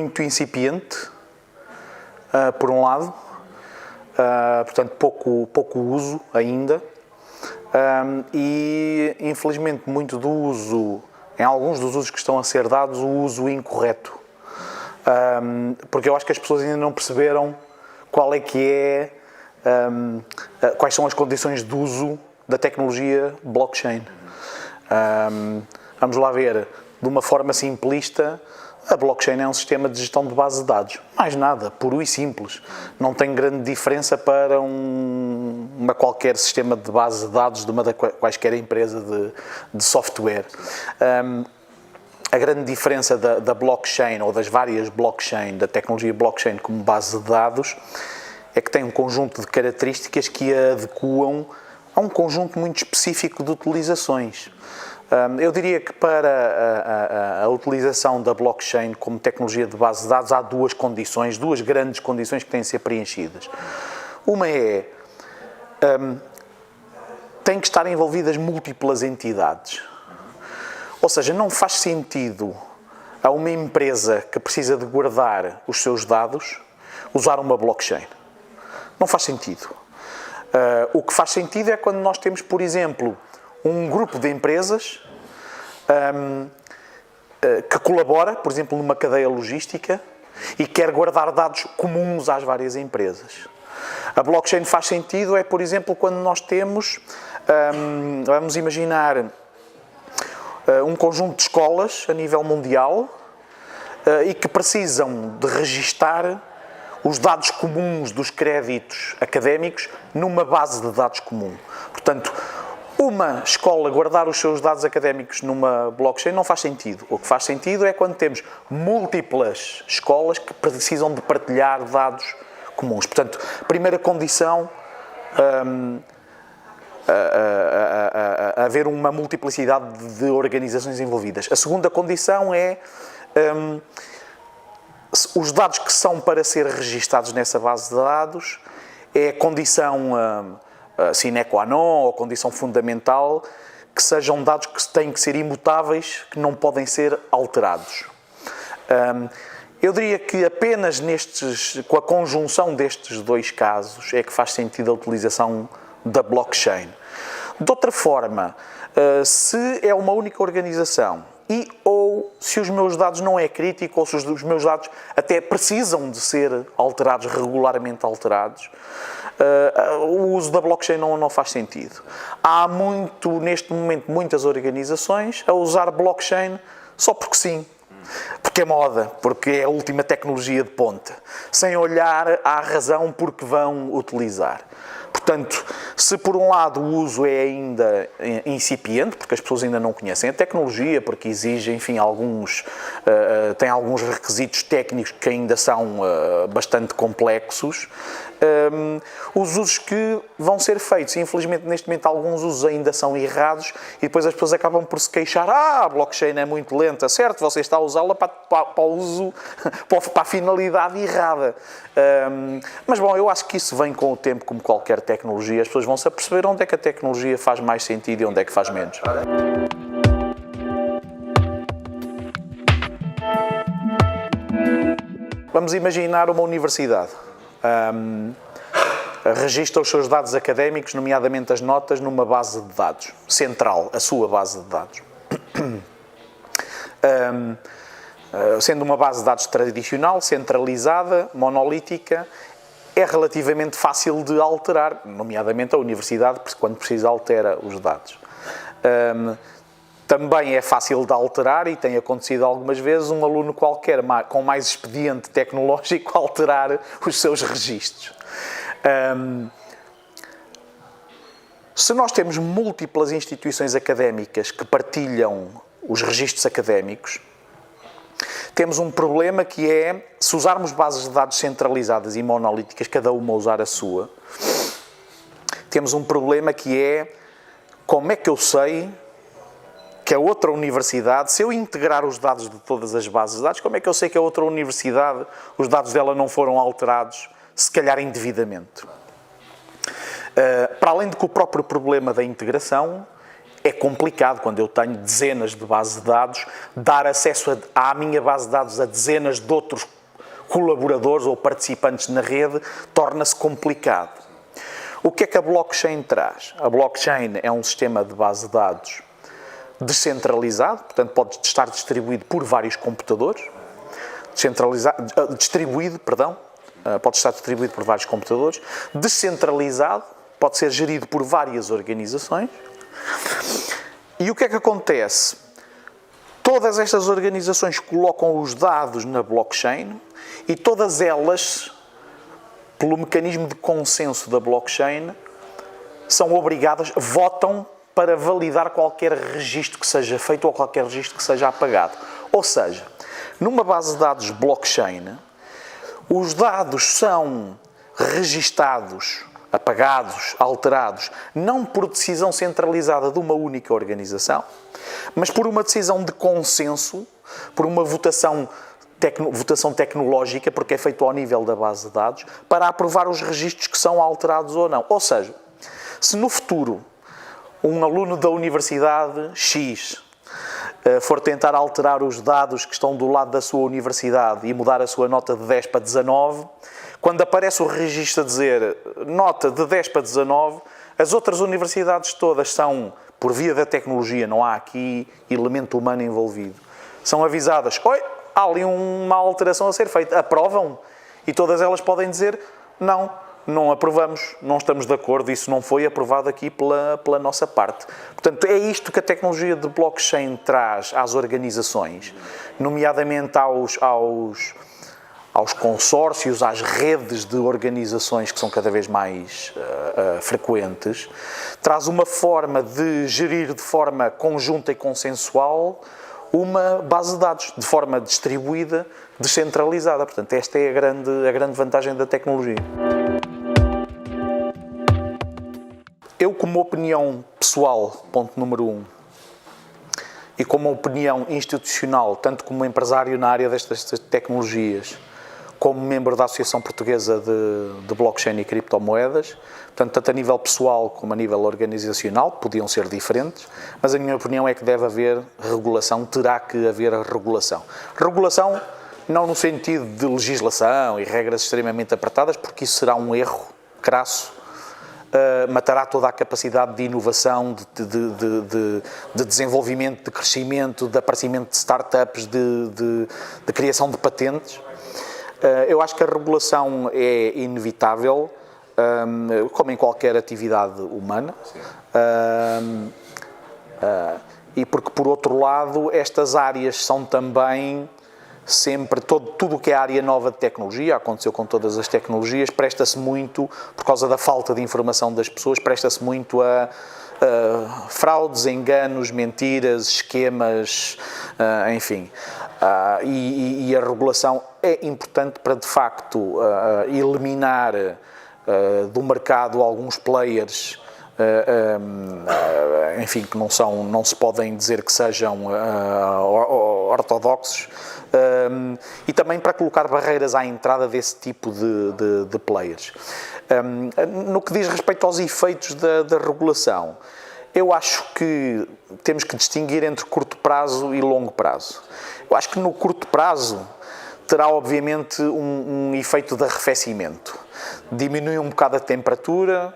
muito incipiente, por um lado, portanto pouco uso ainda, e infelizmente muito do uso, em alguns dos usos que estão a ser dados, o uso incorreto. Porque eu acho que as pessoas ainda não perceberam qual é que é, quais são as condições de uso da tecnologia blockchain. Vamos lá ver, de uma forma simplista, a blockchain é um sistema de gestão de base de dados. Mais nada, puro e simples. Não tem grande diferença para uma qualquer sistema de base de dados de uma quaisquer empresa de software. A grande diferença da blockchain, ou das várias blockchain, da tecnologia blockchain como base de dados, é que tem um conjunto de características que a adequam a um conjunto muito específico de utilizações. Eu diria que para a utilização da blockchain como tecnologia de base de dados há duas condições, duas grandes condições que têm de ser preenchidas. Uma é, têm que estar envolvidas múltiplas entidades. Ou seja, não faz sentido a uma empresa que precisa de guardar os seus dados usar uma blockchain. Não faz sentido. O que faz sentido é quando nós temos, por exemplo, um grupo de empresas que colabora, por exemplo, numa cadeia logística e quer guardar dados comuns às várias empresas. A blockchain faz sentido é, por exemplo, quando nós temos, vamos imaginar, um conjunto de escolas a nível mundial e que precisam de registar os dados comuns dos créditos académicos numa base de dados comum. Portanto, uma escola guardar os seus dados académicos numa blockchain não faz sentido. O que faz sentido é quando temos múltiplas escolas que precisam de partilhar dados comuns. Portanto, primeira condição, haver uma multiplicidade de organizações envolvidas. A segunda condição é os dados que são para ser registados nessa base de dados é a condição sine qua non, ou condição fundamental, que sejam dados que têm que ser imutáveis, que não podem ser alterados. Eu diria que apenas com a conjunção destes dois casos é que faz sentido a utilização da blockchain. De outra forma, se é uma única organização ou se os meus dados não é crítico, ou se os meus dados até precisam de ser alterados, regularmente alterados, o uso da blockchain não faz sentido. Há neste momento, muitas organizações a usar blockchain só porque sim. Porque é moda, porque é a última tecnologia de ponta, sem olhar à razão por que vão utilizar. Portanto, se por um lado o uso é ainda incipiente, porque as pessoas ainda não conhecem a tecnologia, porque exige, enfim, tem alguns requisitos técnicos que ainda são bastante complexos, os usos que vão ser feitos, infelizmente neste momento alguns usos ainda são errados e depois as pessoas acabam por se queixar, a blockchain é muito lenta, certo, você está a usá-la para o uso, para a finalidade errada. Mas bom, eu acho que isso vem com o tempo, como qualquer tecnologia, as pessoas vão se aperceber onde é que a tecnologia faz mais sentido e onde é que faz menos. Vamos imaginar uma universidade. Registra os seus dados académicos, nomeadamente as notas, numa base de dados central, a sua base de dados. Sendo uma base de dados tradicional, centralizada, monolítica, é relativamente fácil de alterar, nomeadamente a universidade, quando precisa altera os dados. Também é fácil de alterar, e tem acontecido algumas vezes, um aluno qualquer com mais expediente tecnológico alterar os seus registros. Se nós temos múltiplas instituições académicas que partilham os registros académicos, temos um problema que é, se usarmos bases de dados centralizadas e monolíticas, cada uma usar a sua, temos um problema que é, como é que eu sei que a outra universidade, se eu integrar os dados de todas as bases de dados, como é que eu sei que a outra universidade, os dados dela não foram alterados, se calhar indevidamente? Para além de que o próprio problema da integração é complicado, quando eu tenho dezenas de bases de dados, dar acesso à minha base de dados a dezenas de outros colaboradores ou participantes na rede, torna-se complicado. O que é que a blockchain traz? A blockchain é um sistema de base de dados descentralizado, portanto pode estar distribuído por vários computadores, pode estar distribuído por vários computadores, descentralizado, pode ser gerido por várias organizações. E o que é que acontece? Todas estas organizações colocam os dados na blockchain e todas elas, pelo mecanismo de consenso da blockchain, são obrigadas, votam para validar qualquer registro que seja feito ou qualquer registro que seja apagado. Ou seja, numa base de dados blockchain, os dados são registados, apagados, alterados, não por decisão centralizada de uma única organização, mas por uma decisão de consenso, por uma votação tecnológica, porque é feito ao nível da base de dados, para aprovar os registros que são alterados ou não. Ou seja, se no futuro um aluno da Universidade X for tentar alterar os dados que estão do lado da sua universidade e mudar a sua nota de 10 para 19, quando aparece o registro a dizer nota de 10 para 19, as outras universidades todas são, por via da tecnologia, não há aqui elemento humano envolvido, são avisadas, oi, há ali uma alteração a ser feita, aprovam? E todas elas podem dizer, não aprovamos, não estamos de acordo, isso não foi aprovado aqui pela nossa parte. Portanto, é isto que a tecnologia de blockchain traz às organizações, nomeadamente aos consórcios, às redes de organizações que são cada vez mais frequentes, traz uma forma de gerir de forma conjunta e consensual uma base de dados, de forma distribuída, descentralizada. Portanto, esta é a grande vantagem da tecnologia. Eu, como opinião pessoal, ponto número 1, e como opinião institucional, tanto como empresário na área destas tecnologias, como membro da Associação Portuguesa de Blockchain e Criptomoedas, portanto, tanto a nível pessoal como a nível organizacional, podiam ser diferentes, mas a minha opinião é que deve haver regulação, terá que haver regulação. Regulação não no sentido de legislação e regras extremamente apertadas, porque isso será um erro crasso, matará toda a capacidade de inovação, de desenvolvimento, de crescimento, de aparecimento de startups, de criação de patentes. Eu acho que a regulação é inevitável, como em qualquer atividade humana, e porque, por outro lado, estas áreas são também sempre, tudo o que é área nova de tecnologia, aconteceu com todas as tecnologias, presta-se muito, por causa da falta de informação das pessoas, presta-se muito a fraudes, enganos, mentiras, esquemas, enfim. E a regulação é importante para, de facto, eliminar do mercado alguns players, enfim, que não se podem dizer que sejam ortodoxos, e também para colocar barreiras à entrada desse tipo de players. No que diz respeito aos efeitos da regulação, eu acho que temos que distinguir entre curto prazo e longo prazo. Eu acho que no curto prazo terá, obviamente, um efeito de arrefecimento. Diminui um bocado a temperatura,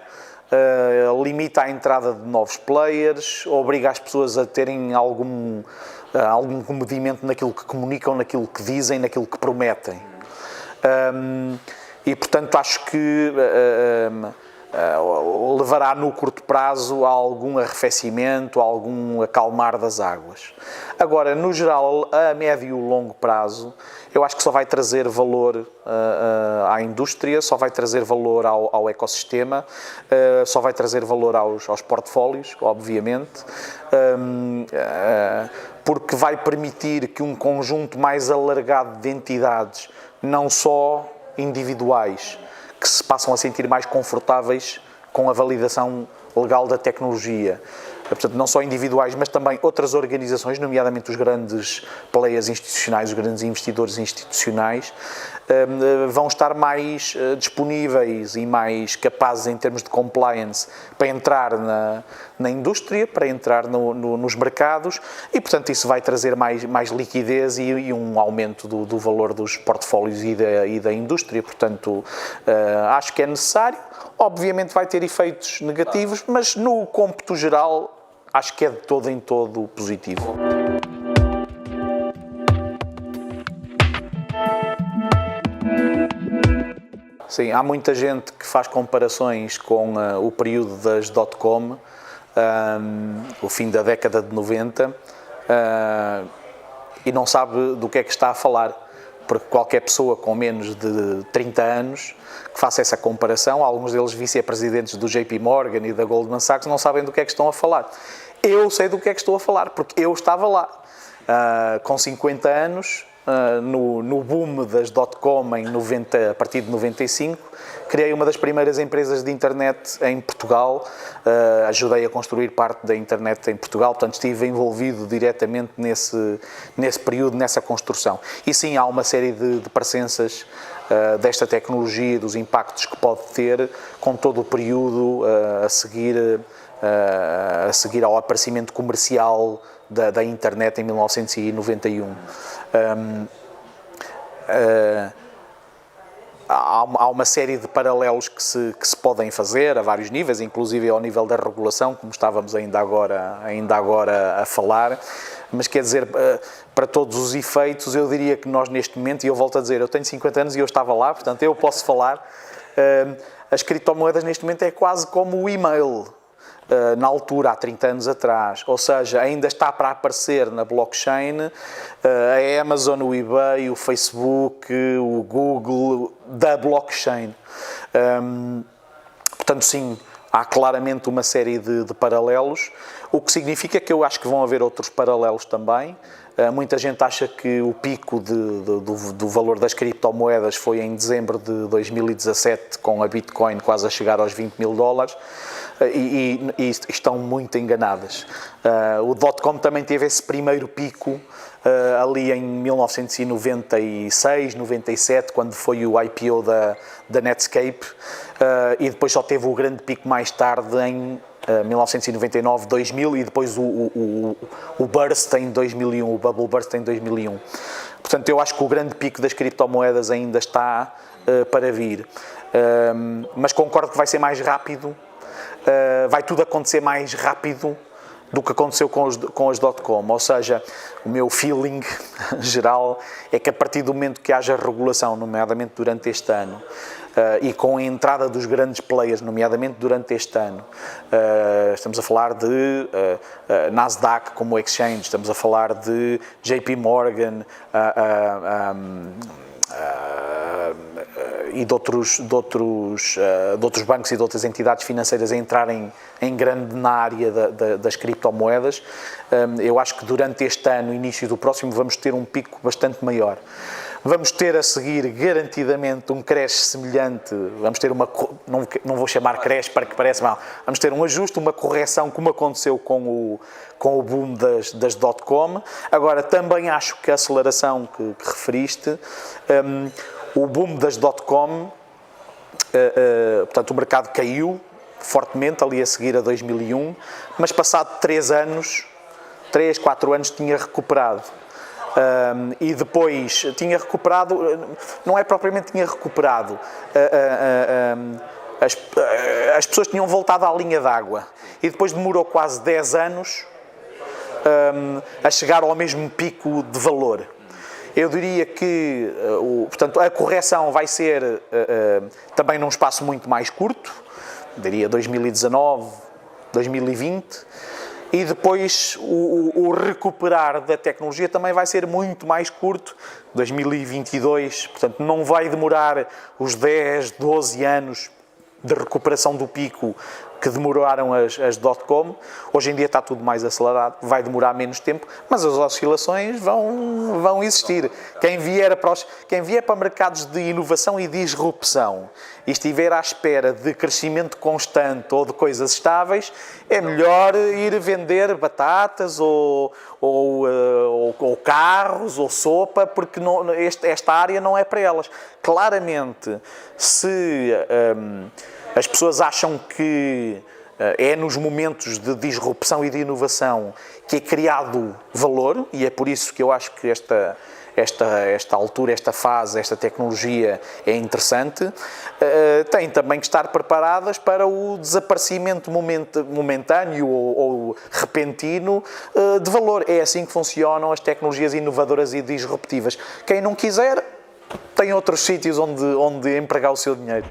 limita a entrada de novos players, obriga as pessoas a terem algum comedimento naquilo que comunicam, naquilo que dizem, naquilo que prometem. E, portanto, acho que levará no curto prazo a algum arrefecimento, a algum acalmar das águas. Agora, no geral, a médio e longo prazo, eu acho que só vai trazer valor à indústria, só vai trazer valor ao ecossistema, só vai trazer valor aos portfólios, obviamente, porque vai permitir que um conjunto mais alargado de entidades, não só individuais, que se passam a sentir mais confortáveis com a validação legal da tecnologia, portanto, não só individuais, mas também outras organizações, nomeadamente os grandes players institucionais, os grandes investidores institucionais, vão estar mais disponíveis e mais capazes em termos de compliance para entrar na indústria, para entrar nos mercados e, portanto, isso vai trazer mais liquidez e um aumento do valor dos portfólios e da indústria. Portanto, acho que é necessário. Obviamente vai ter efeitos negativos, mas no cômputo geral acho que é de todo em todo positivo. Sim, há muita gente que faz comparações com o período das dot-com, o fim da década de 90, e não sabe do que é que está a falar, porque qualquer pessoa com menos de 30 anos que faça essa comparação, alguns deles vice-presidentes do JP Morgan e da Goldman Sachs não sabem do que é que estão a falar. Eu sei do que é que estou a falar, porque eu estava lá, com 50 anos, no boom das dot-com a partir de 95, criei uma das primeiras empresas de internet em Portugal, ajudei a construir parte da internet em Portugal, portanto estive envolvido diretamente nesse período, nessa construção. E sim, há uma série de presenças desta tecnologia, dos impactos que pode ter, com todo o período a seguir ao aparecimento comercial da internet em 1991. Há uma série de paralelos que se podem fazer a vários níveis, inclusive ao nível da regulação, como estávamos ainda agora a falar, mas quer dizer, para todos os efeitos, eu diria que nós neste momento, e eu volto a dizer, eu tenho 50 anos e eu estava lá, portanto eu posso falar, as criptomoedas neste momento é quase como o e-mail. Na altura, há 30 anos atrás, ou seja, ainda está para aparecer na blockchain a Amazon, o eBay, o Facebook, o Google da blockchain. Portanto, sim, há claramente uma série de paralelos, o que significa que eu acho que vão haver outros paralelos também. Muita gente acha que o pico do valor das criptomoedas foi em dezembro de 2017, com a Bitcoin quase a chegar aos $20.000. E estão muito enganadas. O dot-com também teve esse primeiro pico ali em 1996, 97, quando foi o IPO da Netscape, e depois só teve o grande pico mais tarde em 1999, 2000 e depois o burst em 2001, o bubble burst em 2001. Portanto, eu acho que o grande pico das criptomoedas ainda está para vir, mas concordo que vai ser mais rápido. Vai tudo acontecer mais rápido do que aconteceu com as dot-com, ou seja, o meu feeling geral é que a partir do momento que haja regulação, nomeadamente durante este ano, e com a entrada dos grandes players, nomeadamente durante este ano, estamos a falar de Nasdaq como exchange, estamos a falar de JP Morgan, e de outros bancos e de outras entidades financeiras a entrarem em grande na área das criptomoedas. Eu acho que durante este ano, início do próximo, vamos ter um pico bastante maior. Vamos ter a seguir, garantidamente, um crash semelhante, vamos ter não vou chamar crash para que pareça mal, vamos ter um ajuste, uma correção, como aconteceu com o boom das dot-com. Agora, também acho que a aceleração que referiste, o boom das dot-com, portanto, o mercado caiu fortemente ali a seguir a 2001, mas passado 3, 4 anos tinha recuperado. E depois tinha recuperado, não é propriamente tinha recuperado, as pessoas tinham voltado à linha d'água e depois demorou quase 10 anos a chegar ao mesmo pico de valor. Eu diria que, portanto, a correção vai ser também num espaço muito mais curto, diria 2019, 2020, e depois o recuperar da tecnologia também vai ser muito mais curto, 2022, portanto não vai demorar os 10, 12 anos de recuperação do pico que demoraram as dot-com. Hoje em dia está tudo mais acelerado, vai demorar menos tempo, mas as oscilações vão existir. Quem vier para mercados de inovação e disrupção e estiver à espera de crescimento constante ou de coisas estáveis, é melhor ir vender batatas ou carros ou sopa, porque esta área não é para elas. Claramente, se as pessoas acham que é nos momentos de disrupção e de inovação que é criado valor, e é por isso que eu acho que esta altura, esta fase, esta tecnologia é interessante, têm também que estar preparadas para o desaparecimento momentâneo ou repentino de valor. É assim que funcionam as tecnologias inovadoras e disruptivas. Quem não quiser, tem outros sítios onde empregar o seu dinheiro.